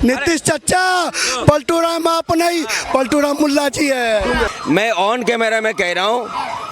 नीतीश चचा, पलटू राम आप नहीं, पलटू राम मुल्ला जी है। मैं ऑन कैमरा में कह रहा हूँ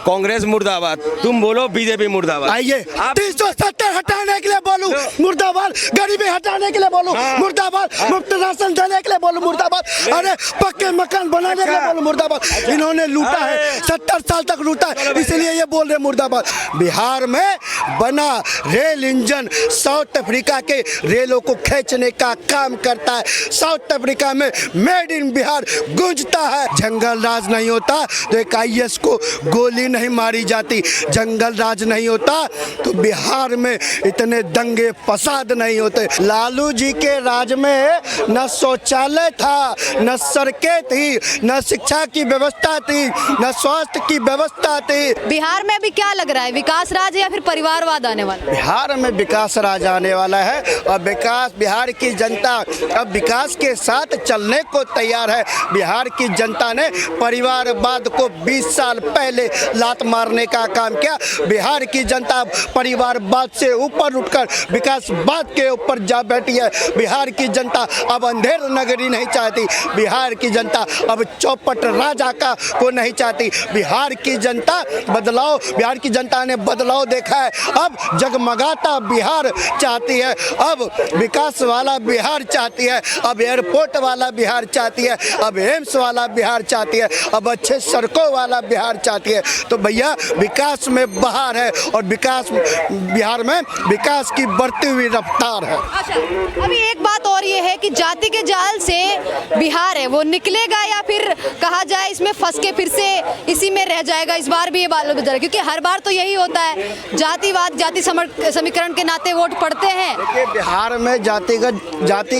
कांग्रेस मुर्दाबाद, तुम बोलो बीजेपी मुर्दाबाद। आइए 370 हटाने के लिए बोलूं मुर्दाबाद, गरीबी हटाने के लिए बोलूं मुर्दाबाद, मुफ्त राशन देने के लिए बोलूं मुर्दाबाद, अरे पक्के मकान बनाने के लिए बोलूं मुर्दाबाद। इन्होंने लूटा है, 70 साल तक लूटा है, इसलिए ये बोल रहे मुर्दाबाद। बिहार में बना रेल इंजन साउथ अफ्रीका के रेलों को खींचने का काम करता है। साउथ अफ्रीका में मेड इन बिहार गूंजता है। जंगल राज नहीं होता तो एक IAS को गोली नहीं मारी जाती, जंगल राज नहीं होता तो बिहार में इतने दंगे फसाद नहीं होते। लालू जी के राज में न शौचालय था, न सड़कें थी, न शिक्षा की व्यवस्था थी, न स्वास्थ्य की व्यवस्था थी। बिहार में अभी क्या लग रहा है, विकास राज या फिर परिवारवाद आने वाला? बिहार में विकास राज आने वाला है और विकास, बिहार की जनता अब विकास के साथ चलने को तैयार है। बिहार की जनता ने परिवारवाद को 20 साल पहले लात मारने का काम किया। बिहार की जनता परिवारवाद से ऊपर उठकर विकासवाद के ऊपर जा बैठी है। बिहार की जनता अब अंधेर नगरी नहीं चाहती, बिहार की जनता अब चौपट राजा का को नहीं चाहती। बिहार की जनता बदलाव, बिहार की जनता ने बदलाव देखा है। अब जगमगाता बिहार चाहती है, अब विकास वाला बिहार चाहती है, अब एयरपोर्ट वाला बिहार चाहती है, अब एम्स वाला बिहार चाहती है, अब अच्छे सड़कों वाला बिहार चाहती है। तो भैया विकास में बहार है और विकास, बिहार में विकास की बढ़ती हुई रफ्तार है। अच्छा, अभी एक बात और ये है कि जाति के जाल से बिहार है वो निकलेगा या फिर कहा जाए इसमें फंस के फिर से इसी में रह जाएगा? इस बार भी ये बात गुजरा, क्योंकि हर बार तो यही होता है, जातिवाद, जाति समीकरण के नाते वोट पड़ते हैं। देखिए बिहार में जाति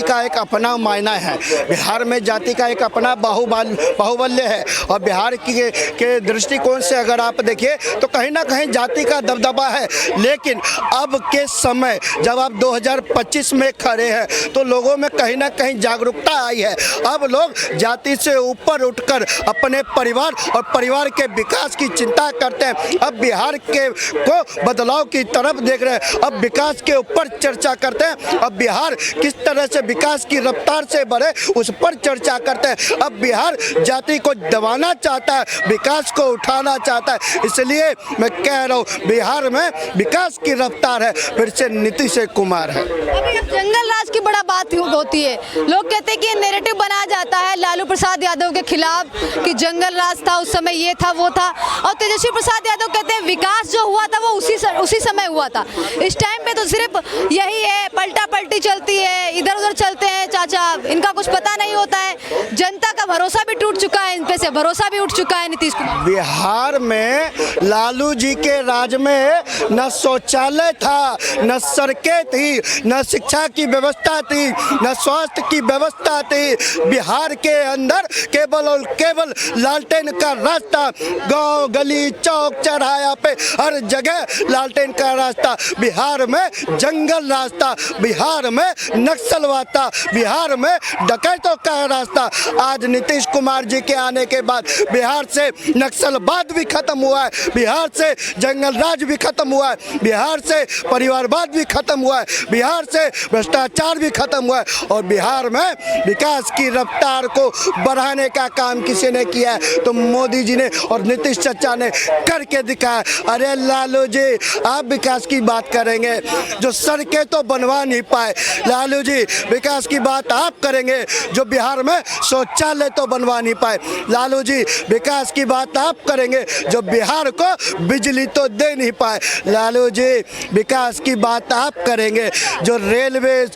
का एक अपना मायना है, बिहार में जाति का एक अपना बाहुबल्य है और बिहार के दृष्टिकोण से अगर आप देखिए तो कहीं ना कहीं जाति का दबदबा है। लेकिन अब के समय जब आप 2025 में खड़े हैं तो लोगों में कहीं ना कहीं जागरूकता आई है। अब लोग जाति से ऊपर उठकर अपने परिवार और परिवार के विकास की चिंता करते हैं। अब बिहार के को बदलाव की तरफ देख रहे हैं, अब विकास के ऊपर चर्चा करते हैं। अब बिहार किस तरह से विकास की रफ्तार से बढ़े उस पर चर्चा करते हैं। अब बिहार जाति को दबाना चाहता है, विकास को उठाना चाहता है। इसलिए मैं कह रहा हूँ बिहार में विकास की रफ्तार है, फिर से नीतीश कुमार है। अभी अब जंगल राज की बड़ा बात होती है, लोग कहते हैं कि नैरेटिव बनाया जाता है लालू प्रसाद यादव के खिलाफ कि जंगल राज था, उस समय ये था वो था, और तेजस्वी प्रसाद यादव कहते हैं विकास जो हुआ था वो उसी समय हुआ था। इस टाइम पे तो सिर्फ यही है, पलटा पलटी चलती है, इधर उधर चलते हैं चाचा, इनका कुछ पता नहीं होता है। जनता का भरोसा भी टूट चुका है, इन पे से भरोसा भी उठ चुका है नीतीश कुमार। बिहार में लालू जी के राज में न शौचालय था, न सड़कें थी, न शिक्षा की व्यवस्था थी, न स्वास्थ्य की व्यवस्था थी। बिहार के अंदर केवल और केवल लालटेन का रास्ता, गांव गली चौक चौराहा पे हर जगह लालटेन का रास्ता। बिहार में जंगल रास्ता, बिहार में नक्सलवाद था, बिहार में डकैतों का रास्ता। आज नीतीश कुमार जी के आने के बाद बिहार से नक्सलवाद भी खत्म हुआ है, बिहार से जंगल राज भी खत्म हुआ है, बिहार से परिवारवाद भी खत्म हुआ है, बिहार से भ्रष्टाचार भी खत्म हुआ है और बिहार में विकास की रफ्तार को बढ़ाने का काम किसी ने किया है तो मोदी जी ने और नीतीश चचा ने करके दिखाया। अरे लालू जी आप विकास की बात करेंगे, जो सड़कें तो बनवा नहीं पाए, लालू जी विकास की बात आप करेंगे, जो बिहार में शौचालय तो बनवा नहीं पाए, लालू जी विकास की बात आप करेंगे, जो बिहार को बिजली तो दे नहीं पाए, लालू जी विकास की बात आप करेंगे, जो रेलवे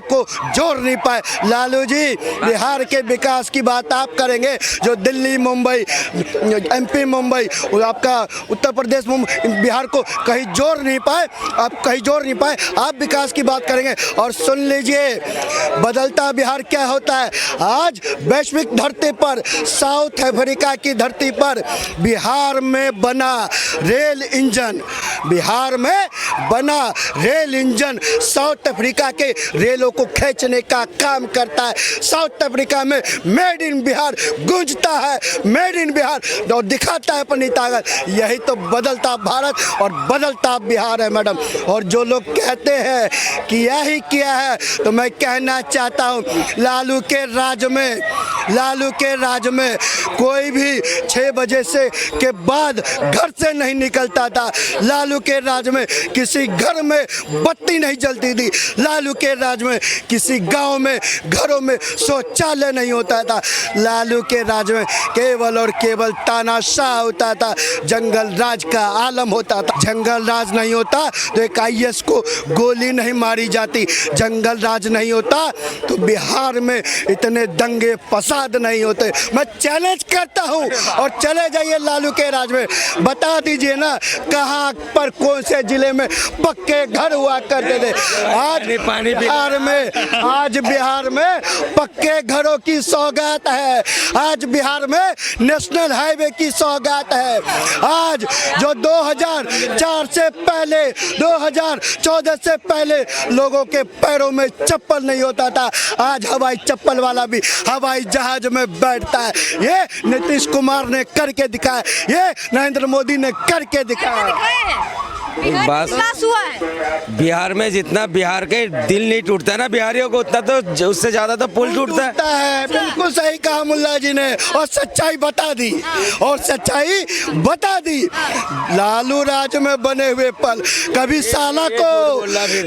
को जोड़ नहीं पाए, लालू जी बिहार के विकास की बात आप करेंगे, जो दिल्ली मुंबई MP मुंबई आपका उत्तर प्रदेश बिहार को कहीं जोड़ नहीं पाए, आप कहीं जोड़ नहीं पाए, आप विकास की बात करेंगे। और सुन लीजिए बदलता बिहार क्या होता है। आज वैश्विक धरती पर, साउथ अफ्रीका की धरती पर बिहार में बना रेल इंजन, बिहार में बना रेल इंजन साउथ अफ्रीका के रेलों को खींचने का काम करता है। साउथ अफ्रीका में मेड इन बिहार गूंजता है, मेड इन बिहार और दिखाता है अपनी ताकत। यही तो बदलता भारत और बदलता बिहार है मैडम। और जो लोग कहते हैं कि यही किया है, तो मैं कहना चाहता हूँ लालू के राज में, लालू के राज में कोई भी 6 बजे से के बाद घर से नहीं निकलता था। लालू के राज में किसी घर में बत्ती नहीं जलती थी। लालू के राज में किसी गांव में घरों में शौचालय नहीं होता था। लालू के राज में केवल और केवल तानाशाह होता था, जंगल राज का आलम होता था। जंगल राज नहीं होता तो एक IAS को गोली नहीं मारी जाती। जंगल राज नहीं होता तो बिहार में इतने दंगे फसाद नहीं होते। मैं चैलेंज करता हूं और चले जाइए लालू के राज में, बता दीजिए ना कहां पर कौन से जिले में पक्के घर हुआ करते थे। आज बिहार में पक्के घरों की सौगात है। आज बिहार में नेशनल हाईवे की सौगात है। आज जो 2004 से पहले 2014 से पहले लोगों के पैरों में चप्पल नहीं होता था, आज हवाई चप्पल वाला भी हवाई जहाज में बैठता है। ये नीतीश कुमार ने करके दिखाया, ये नरेंद्र मोदी ने करके दिखाया। एक बात हुआ है बिहार में जितना बिहार के दिल नहीं टूटता है ना बिहारियों को, उतना तो उससे ज्यादा तो पुल टूटता है। बिल्कुल सही कहा मुल्ला जी ने और सच्चाई बता दी, और सच्चाई बता दी। लालू राज में बने हुए पल कभी साला को,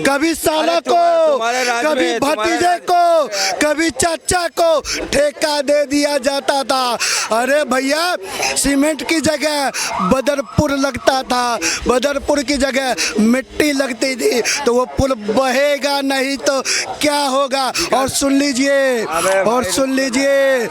कभी साला को, कभी भतीजे को, कभी चाचा को ठेका दे दिया जाता था। अरे भैया सीमेंट की जगह बदरपुर लगता था, बदरपुर की जगह मिट्टी लगती थी, तो वो पुल बहेगा नहीं तो क्या होगा। और सुन लीजिए, और सुन लीजिए,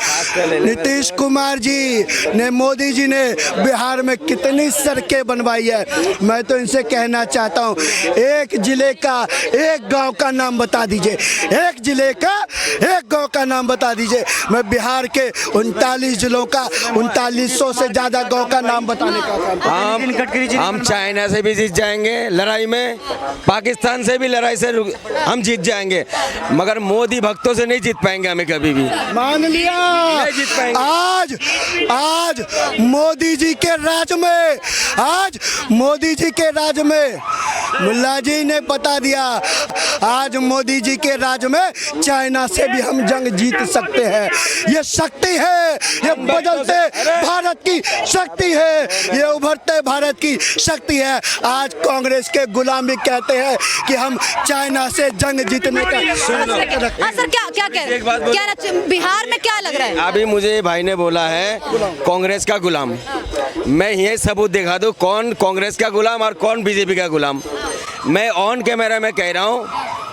नीतीश कुमार जी ने, मोदी जी ने बिहार में कितनी सड़कें बनवाई है। मैं तो इनसे कहना चाहता हूँ एक जिले का एक गांव का नाम बता दीजिए, एक जिले का एक गांव का नाम बता दीजिए। मैं बिहार के 39 जिलों का 3900 से ज्यादा गांव का नाम बताने का काम। हम चाइना से भी जीत जाएंगे लड़ाई में, पाकिस्तान से भी लड़ाई से हम जीत जाएंगे, मगर मोदी भक्तों से नहीं जीत पाएंगे हमें कभी भी। मान लिया, नहीं जीत पाएंगे। आज मोदी जी के राज में, आज मोदी जी के राज में मुल्ला जी ने बता दिया, आज मोदी जी के राज में चाइना से भी हम जंग जीत सकते हैं। ये शक्ति है, ये बदलते भारत की शक्ति है, ये उभरते भारत की शक्ति है। आज कांग्रेस के गुलामी कहते हैं कि हम चाइना से जंग जीतने का। सर क्या कह रहे हैं, क्या बिहार में क्या लग रहा है? अभी मुझे भाई ने बोला है कांग्रेस का गुलाम, मैं ये सबूत दिखा दूं कौन कांग्रेस का गुलाम और कौन बीजेपी का गुलाम। मैं ऑन कैमरा में कह रहा हूँ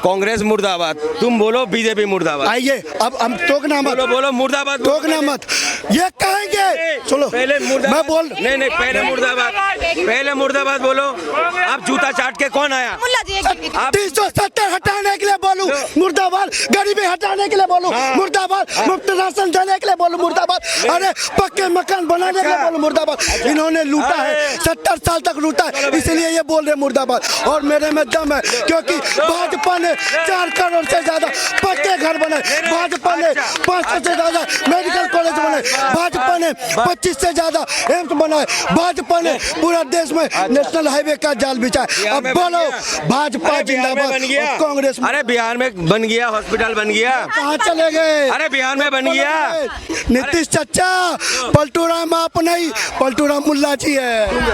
कांग्रेस मुर्दाबाद, तुम बोलो बीजेपी मुर्दाबाद। आइए अब हम टोकना मत, बोलो मुर्दाबाद, टोकना मत, ये कहेंगे। चलो पहले मैं बोल, नहीं पहले मुर्दाबाद बोलो। आप जूता चाट के कौन आया? मुल्ला जी 370 हटाने के लिए बोलूं मुर्दाबाद, गरीबी हटाने के लिए बोलूं मुर्दाबाद, मुफ्त राशन देने के लिए बोलूं मुर्दाबाद, अरे पक्के मकान बनाने के लिए बोलूं मुर्दाबाद। इन्होंने लूटा है, 70 साल तक लूटा है, इसलिए ये बोल रहे मुर्दाबाद। और मेरे में दम है, क्योंकि भाजपा ने 4 करोड़ से ज्यादा पक्के घर बनाए, भाजपा ने 500 से ज्यादा मेडिकल कॉलेज बनाए, भाजपा ने 25 से ज्यादा एम्स बनाए, भाजपा ने पूरा देश में नेशनल हाईवे का जाल बिछाया। अब बोलो भाजपा जिंदाबाद, कांग्रेस। अरे बिहार में बन गया, हॉस्पिटल बन गया, कहाँ चले गए? अरे बिहार में बन गया। नीतीश चाचा, पलटू राम आप नहीं, पलटू राम मुल्ला जी है।